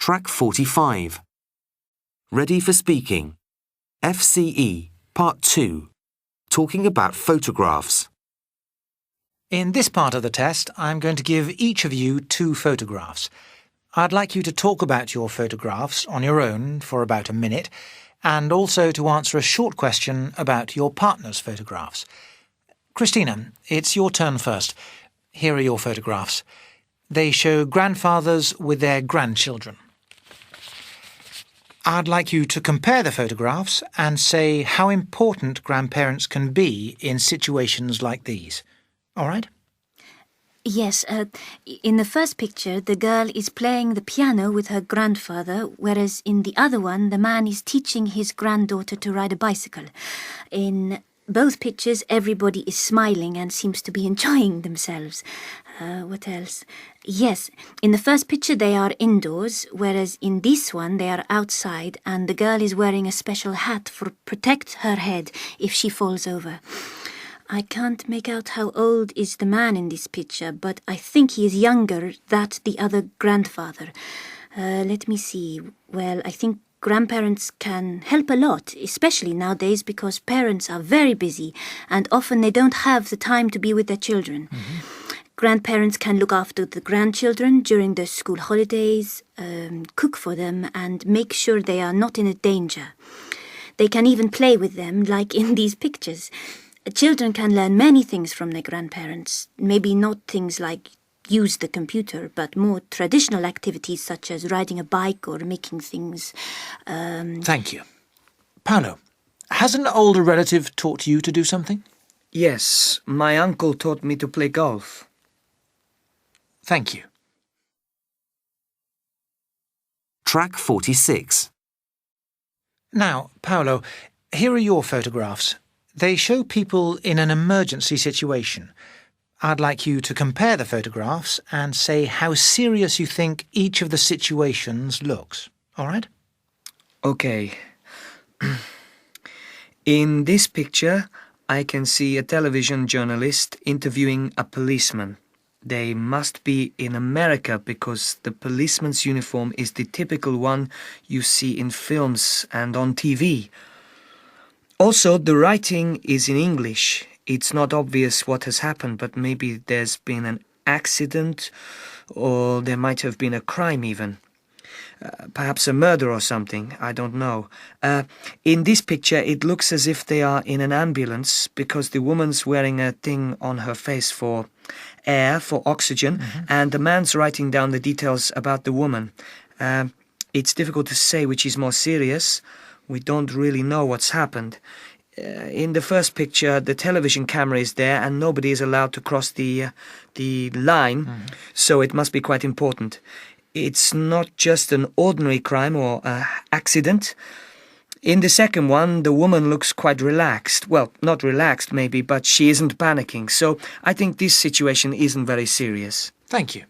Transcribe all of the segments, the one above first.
Track 45. Ready for speaking. FCE, Part 2. Talking about photographs. In this part of the test, I'm going to give each of you 2 photographs. I'd like you to talk about your photographs on your own for about a minute, and also to answer a short question about your partner's photographs. Christina, it's your turn first. Here are your photographs. They show grandfathers with their grandchildren. I'd like you to compare the photographs and say how important grandparents can be in situations like these. All right? Yes, in the first picture, the girl is playing the piano with her grandfather, whereas in the other one, the man is teaching his granddaughter to ride a bicycle. In both pictures, everybody is smiling and seems to be enjoying themselves. What else? Yes, in the first picture, they are indoors, whereas in this one, they are outside, and the girl is wearing a special hat to protect her head if she falls over. I can't make out how old is the man in this picture, but I think he is younger than the other grandfather. Let me see. Well, I think grandparents can help a lot, especially nowadays because parents are very busy and often they don't have the time to be with their children. Grandparents can look after the grandchildren during the school holidays, cook for them and make sure they are not in danger. They can even play with them like in these pictures. Children can learn many things from their grandparents, maybe not things like use the computer, but more traditional activities such as riding a bike or making things. Thank you. Paolo, has an older relative taught you to do something? Yes, my uncle taught me to play golf. Thank you. Track 46. Now, Paolo, here are your photographs. They show people in an emergency situation. I'd like you to compare the photographs and say how serious you think each of the situations looks. All right? Okay. In this picture, I can see a television journalist interviewing a policeman. They must be in America because the policeman's uniform is the typical one you see in films and on TV. Also, the writing is in English. It's not obvious what has happened, but maybe there's been an accident or there might have been a crime even. Perhaps a murder or something, I don't know. In this picture, it looks as if they are in an ambulance because the woman's wearing a thing on her face for air, for oxygen, and the man's writing down the details about the woman. It's difficult to say which is more serious. We don't really know what's happened. In the first picture, the television camera is there and nobody is allowed to cross the line, so it must be quite important. It's not just an ordinary crime or accident. In the second one, the woman looks quite relaxed. Well, not relaxed maybe, but she isn't panicking. So I think this situation isn't very serious. Thank you.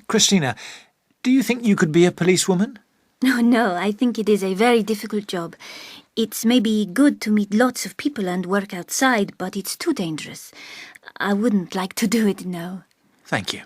Christina, do you think you could be a policewoman? No, I think it is a very difficult job. It's maybe good to meet lots of people and work outside, but it's too dangerous. I wouldn't like to do it, no. Thank you.